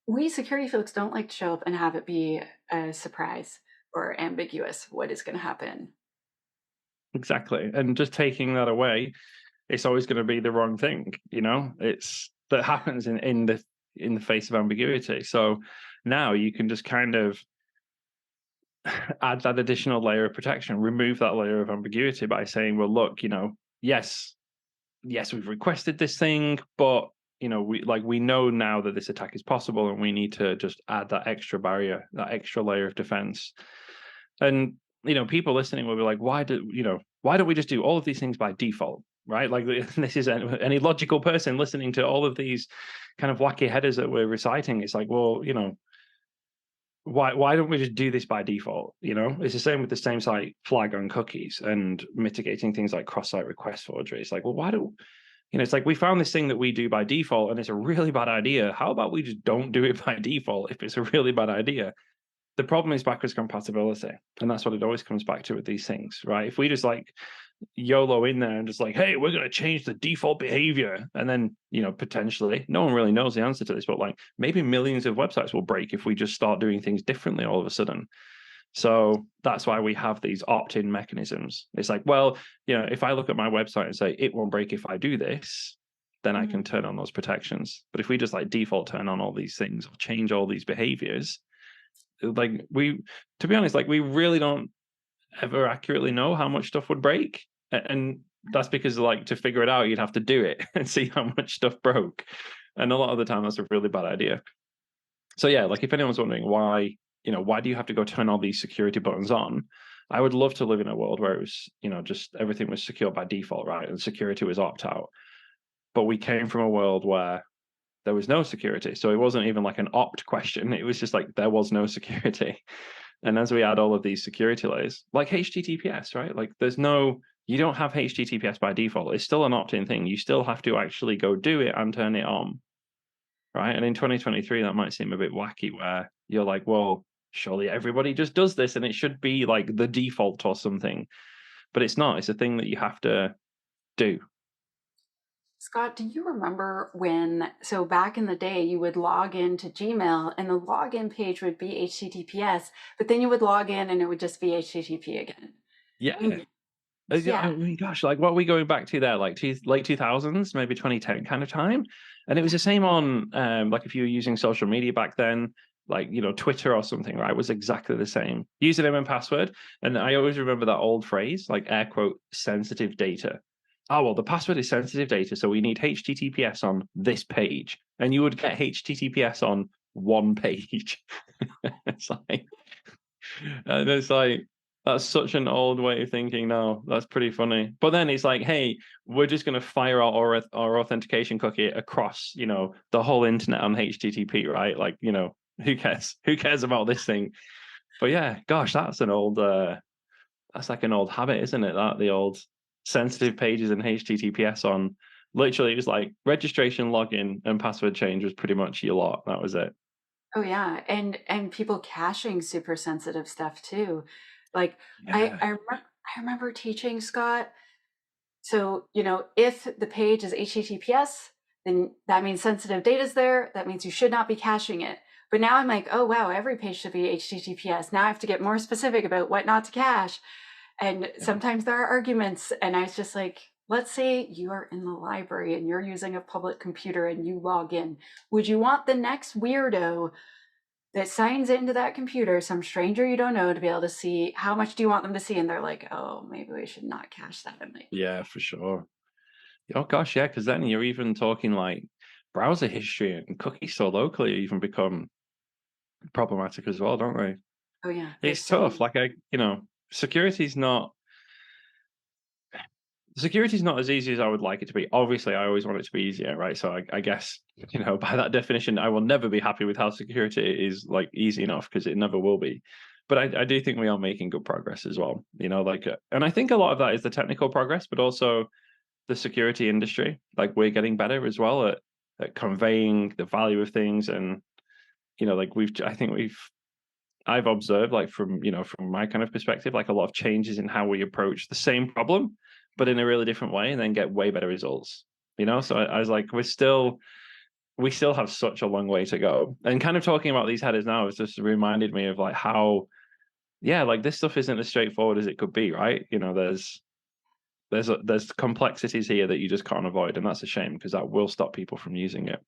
we security folks don't like to show up and have it be a surprise or ambiguous what is going to happen. Exactly. And just taking that away, it's always going to be the wrong thing, it's that happens in the face of ambiguity. So now you can just kind of add that additional layer of protection, remove that layer of ambiguity by saying, well, look, yes, yes, we've requested this thing, but we know now that this attack is possible, and we need to just add that extra barrier, that extra layer of defense. And people listening will be like, why don't we just do all of these things by default, right? Like, this is any logical person listening to all of these kind of wacky headers that we're reciting. It's like, well, why don't we just do this by default? It's the same with the same site flag on cookies and mitigating things like cross-site request forgery. It's like, well, why do it's like, we found this thing that we do by default and it's a really bad idea. How about we just don't do it by default if it's a really bad idea? The problem is backwards compatibility, and that's what it always comes back to with these things, right? If we just like YOLO in there and just like, hey, we're going to change the default behavior, and then potentially, no one really knows the answer to this, but like maybe millions of websites will break if we just start doing things differently all of a sudden. So that's why we have these opt-in mechanisms. It's like, well, if I look at my website and say it won't break if I do this, then I can Mhm. turn on those protections. But if we just like default turn on all these things or change all these behaviors, like to be honest, like we really don't ever accurately know how much stuff would break. And that's because, like, to figure it out, you'd have to do it and see how much stuff broke. And a lot of the time that's a really bad idea. So yeah, like if anyone's wondering why do you have to go turn all these security buttons on? I would love to live in a world where it was, just everything was secure by default, right? And security was opt out. But we came from a world where there was no security. So it wasn't even like an opt question. It was just like there was no security. And as we add all of these security layers, like HTTPS, right? Like you don't have HTTPS by default. It's still an opt-in thing. You still have to actually go do it and turn it on, right? And in 2023, that might seem a bit wacky where you're like, well, surely everybody just does this and it should be like the default or something. But it's not. It's a thing that you have to do. Scott, do you remember when, so back in the day, you would log into Gmail and the login page would be HTTPS, but then you would log in and it would just be HTTP again? I Yeah. mean, Yeah, yeah, I mean, gosh, like what are we going back to there? Like late 2000s, maybe 2010 kind of time. And it was yeah. the same on like if you were using social media back then, like Twitter or something, right? Was exactly the same. Username and password. And I always remember that old phrase, like air quote, sensitive data. Oh, well, the password is sensitive data, so we need HTTPS on this page. And you would get HTTPS on one page. It's like, and it's like, that's such an old way of thinking now. That's pretty funny. But then it's like, hey, we're just going to fire out our authentication cookie across, the whole internet on HTTP, right? Like, who cares? Who cares about this thing? But yeah, gosh, that's like an old habit, isn't it? That the old sensitive pages and HTTPS on. Literally, it was like registration, login, and password change was pretty much your lot. That was it. Oh yeah, and people caching super sensitive stuff too. Like Yeah. I remember teaching Scott. So, if the page is HTTPS, then that means sensitive data is there. That means you should not be caching it. But now I'm like, oh wow, every page should be HTTPS. Now I have to get more specific about what not to cache. And Yeah. sometimes there are arguments. And I was just like, let's say you are in the library and you're using a public computer and you log in. Would you want the next weirdo that signs into that computer, some stranger you don't know, to be able to see how much do you want them to see? And they're like, oh, maybe we should not cache that. I'm like, Yeah, for sure. Oh gosh, yeah, because then you're even talking like browser history and cookies so locally even become problematic as well, don't they? oh yeah, there's It's so tough. many. Like security's not security's not as easy as I would like it to be. Obviously, I always want it to be easier, right? So I guess by that definition, I will never be happy with how security is like easy enough because it never will be. But I do think we are making good progress as well. And I think a lot of that is the technical progress, but also the security industry. Like we're getting better as well at conveying the value of things, and like I've observed, like from my kind of perspective, like a lot of changes in how we approach the same problem, but in a really different way, and then get way better results. So I was like, we're still we still have such a long way to go. And kind of talking about these headers now has just reminded me of like how, yeah, like this stuff isn't as straightforward as it could be, right? You know, there's complexities here that you just can't avoid, and that's a shame because that will stop people from using it.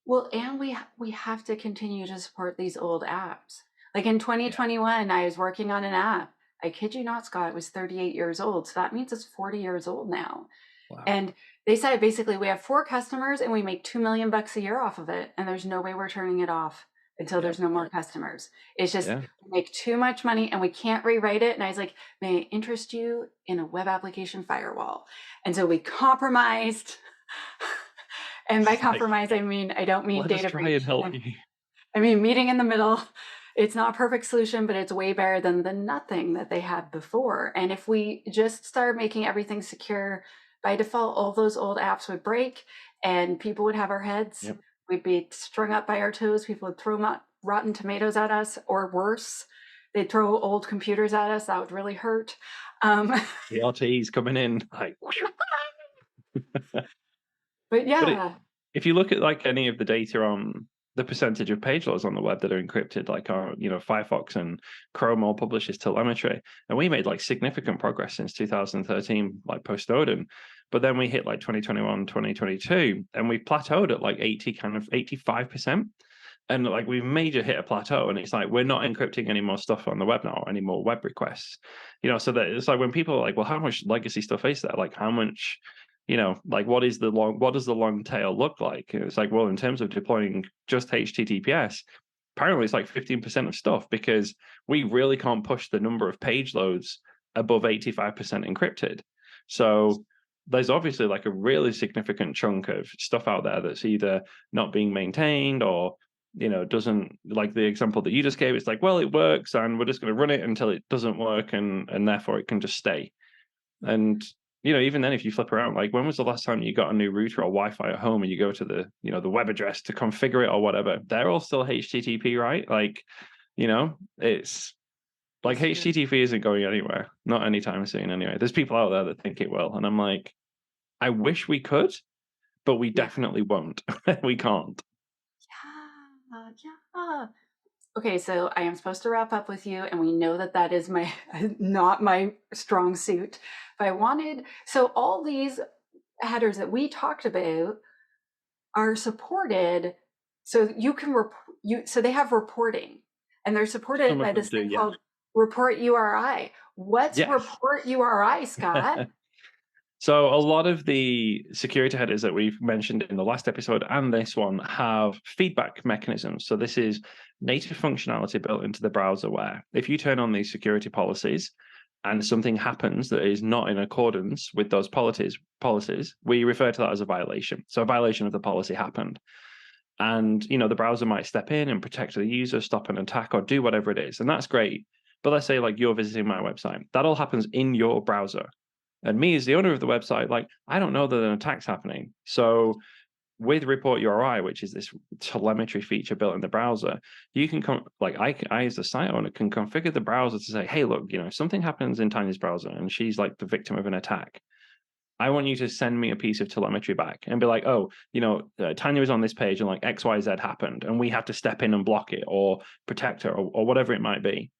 Well, and we have to continue to support these old apps. Like in Yeah. 2021, I was working on an app. I kid you not, Scott, it was 38 years old. So that means it's 40 years old now. Wow. And they said basically we have 4 customers and we make 2 million bucks a year off of it. And there's no way we're turning it off until Yeah. there's no more customers. It's just Yeah. we make too much money and we can't rewrite it. And I was like, may I interest you in a web application firewall? And so we compromised. And by Like, compromise, I mean, I don't mean let us data try and breach. help you. I mean, meeting in the middle. It's not a perfect solution, but it's way better than the nothing that they had before. And if we just start making everything secure, by default, all those old apps would break and people would have our heads. Yep. We'd be strung up by our toes. People would throw rotten tomatoes at us, or worse, they'd throw old computers at us. That would really hurt. The RTE's coming in like But but it, yeah, if you look at like any of the data on the percentage of page loads on the web that are encrypted, like our, you know, Firefox and Chrome all publishes telemetry, and we made like significant progress since 2013, like post Odin. But then we hit like 2021, 2022, and we plateaued at like 80, kind of 85%. And like we've major hit a plateau, and it's like we're not encrypting any more stuff on the web now, any more web requests. You know, so that it's like when people are like, well, how much legacy stuff is there? Like how much, you know, like what does the long tail look like? And it's like, well, in terms of deploying just HTTPS, apparently it's like 15% of stuff because we really can't push the number of page loads above 85% encrypted. So there's obviously like a really significant chunk of stuff out there that's either not being maintained or, you know, doesn't, like the example that you just gave. It's like, well, it works and we're just going to run it until it doesn't work, and therefore it can just stay. And, you know, even then, if you flip around, like when was the last time you got a new router or Wi-Fi at home and you go to the, you know, the web address to configure it or whatever? They're all still HTTP, right? Like, you know, it's like it's true. HTTP isn't going anywhere, not anytime soon anyway. There's people out there that think it will, and I'm like, I wish we could, but we Yeah. definitely won't. We can't. Yeah. Yeah. Okay, so I am supposed to wrap up with you, and we know that that is my not my strong suit. But I wanted, so all these headers that we talked about are supported, so you can so they have reporting, and they're supported Some by of them this do, thing yeah. called report URI. What's Yes. report URI, Scott? So a lot of the security headers that we've mentioned in the last episode and this one have feedback mechanisms. So this is native functionality built into the browser where if you turn on these security policies and something happens that is not in accordance with those policies, we refer to that as a violation. So a violation of the policy happened. And you know, the browser might step in and protect the user, stop an attack, or do whatever it is. And that's great. But let's say like you're visiting my website. That all happens in your browser. And me as the owner of the website, like I don't know that an attack's happening. So with Report URI, which is this telemetry feature built in the browser, you can like I as the site owner can configure the browser to say, hey, look, you know, if something happens in Tiny's browser and she's like the victim of an attack, I want you to send me a piece of telemetry back and be like, oh, you know, Tanya was on this page and like XYZ happened and we have to step in and block it or protect her or whatever it might be.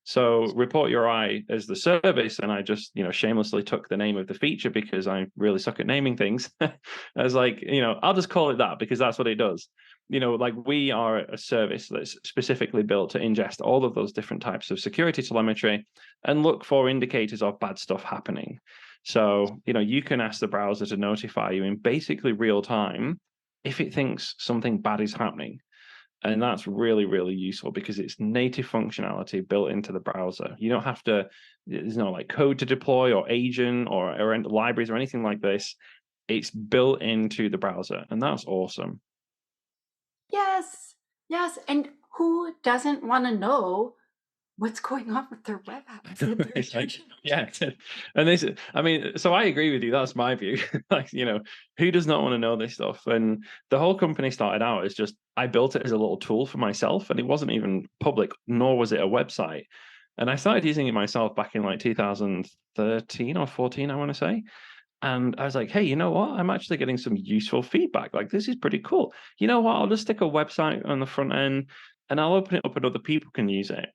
So report URI as the service, and I just, you know, shamelessly took the name of the feature because I really suck at naming things. I was like, you know, I'll just call it that because that's what it does. You know, like we are a service that's specifically built to ingest all of those different types of security telemetry and look for indicators of bad stuff happening. So, you know, you can ask the browser to notify you in basically real time if it thinks something bad is happening. And that's really, really useful because it's native functionality built into the browser. You don't have to, there's no like code to deploy or agent or libraries or anything like this. It's built into the browser, and that's awesome. Yes, yes. And who doesn't want to know what's going on with their web apps that they're It's like, touching? yeah. And this, I mean, so I agree with you. That's my view. Like, you know, who does not want to know this stuff? And the whole company started out as just, I built it as a little tool for myself, and it wasn't even public, nor was it a website. And I started using it myself back in like 2013 or 14, I want to say. And I was like, hey, you know what? I'm actually getting some useful feedback. Like, this is pretty cool. You know what? I'll just stick a website on the front end and I'll open it up and other people can use it.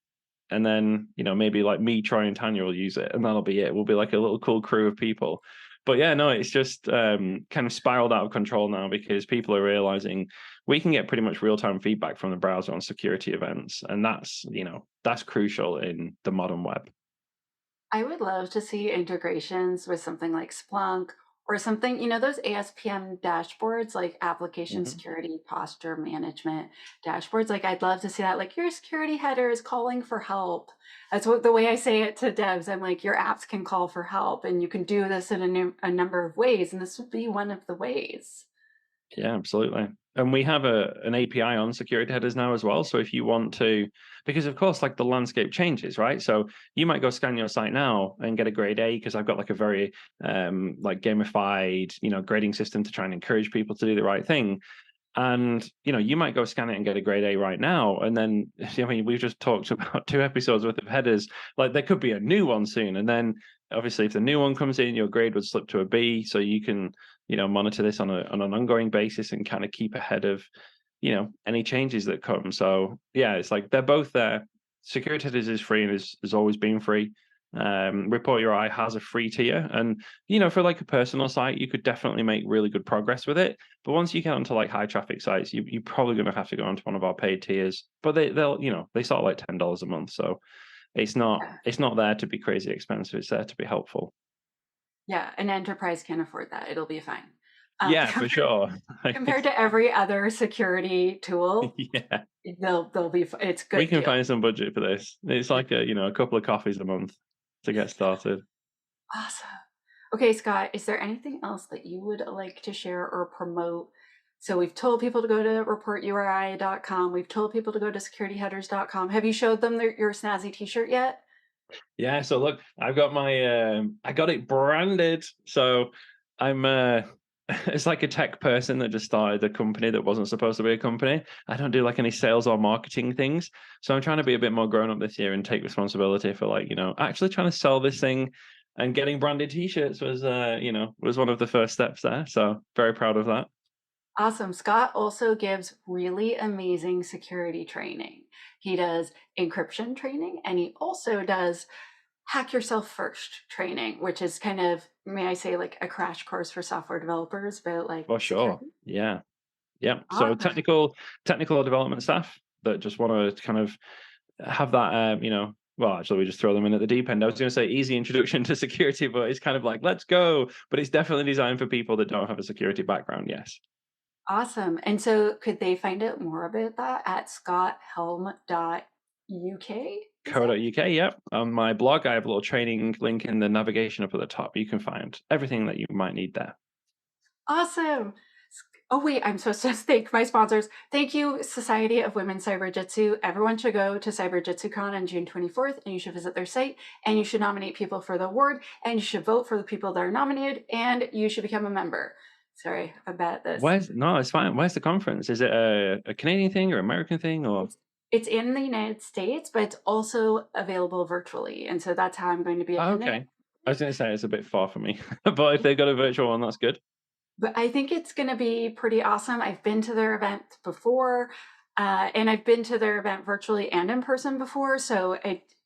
And then, maybe like me, Troy, and Tanya will use it, and that'll be it. We'll be like a little cool crew of people. But yeah, no, it's just kind of spiraled out of control now because people are realizing we can get pretty much real-time feedback from the browser on security events. And that's crucial in the modern web. I would love to see integrations with something like Splunk or something, those ASPM dashboards, like application Mhm. security posture management dashboards. Like, I'd love to see that. Like, your security header is calling for help. That's what the way I say it to devs. I'm like, your apps can call for help, and you can do this in a number of ways. And this would be one of the ways. Yeah, absolutely. And we have an API on security headers now as well. So if you want to, because of course, like the landscape changes, right? So you might go scan your site now and get a grade A because I've got like a very like gamified, grading system to try and encourage people to do the right thing. And you might go scan it and get a grade A right now, and then I mean we've just talked about 2 episodes worth of headers. Like there could be a new one soon, and then obviously if the new one comes in, your grade would slip to a B. So you can monitor this on an ongoing basis and kind of keep ahead of any changes that come. So yeah, it's like they're both there. Security headers is free and has always been free. Report Your Eye has a free tier, and for like a personal site, you could definitely make really good progress with it. But once you get onto like high traffic sites, you're probably going to have to go onto one of our paid tiers. But they start like $10 a month, so Yeah. it's not there to be crazy expensive. It's there to be helpful. Yeah. An enterprise can afford that. It'll be fine. Yeah, for Compared, sure. compared to every other security tool, Yeah, they'll be, it's a we good can deal. find some budget for this. It's like a couple of coffees a month to get started. Awesome. Okay, Scott, is there anything else that you would like to share or promote? So we've told people to go to reporturi.com. We've told people to go to securityheaders.com. Have you showed them your snazzy t-shirt yet? Yeah, so look, I've got I got it branded. So I'm it's like a tech person that just started a company that wasn't supposed to be a company. I don't do like any sales or marketing things. So I'm trying to be a bit more grown up this year and take responsibility for like, actually trying to sell this thing, and getting branded t-shirts was was one of the first steps there. So very proud of that. Awesome. Scott also gives really amazing security training. He does encryption training, and he also does hack yourself first training, which is kind of, may I say, like a crash course for software developers about like For sure. security. Yeah. Yeah. So Awesome. technical development staff that just want to kind of have that, well, actually, we just throw them in at the deep end. I was going to say easy introduction to security, but it's kind of like, let's go. But it's definitely designed for people that don't have a security background. Yes. Awesome. And so could they find out more about that at scotthelm.uk? Is it? Co.uk. Yep. On my blog, I have a little training link in the navigation up at the top. You can find everything that you might need there. Awesome. Oh, wait, I'm supposed to thank my sponsors. Thank you, Society of Women Cyber Jitsu. Everyone should go to Cyber JitsuCon on June 24th, and you should visit their site, and you should nominate people for the award, and you should vote for the people that are nominated, and you should become a member. Sorry about this. No, it's fine. Where's the conference? Is it a Canadian thing or American thing or? It's it's in the United States, but it's also available virtually, and so that's how I'm going to be Oh, attending. okay. I was going to say it's a bit far for me, but if they got a virtual one, that's good. But I think it's going to be pretty awesome. I've been to their event before, and I've been to their event virtually and in person before, so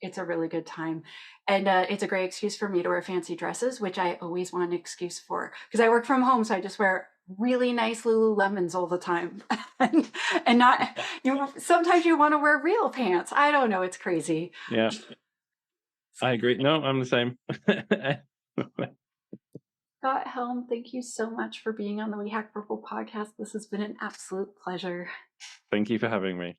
it's a really good time. And it's a great excuse for me to wear fancy dresses, which I always want an excuse for because I work from home, so I just wear really nice Lululemons all the time, and not sometimes you want to wear real pants. I don't know, it's crazy. Yeah, I agree. No, I'm the same. Scott Helm, thank you so much for being on the We Hack Purple podcast. This has been an absolute pleasure. Thank you for having me.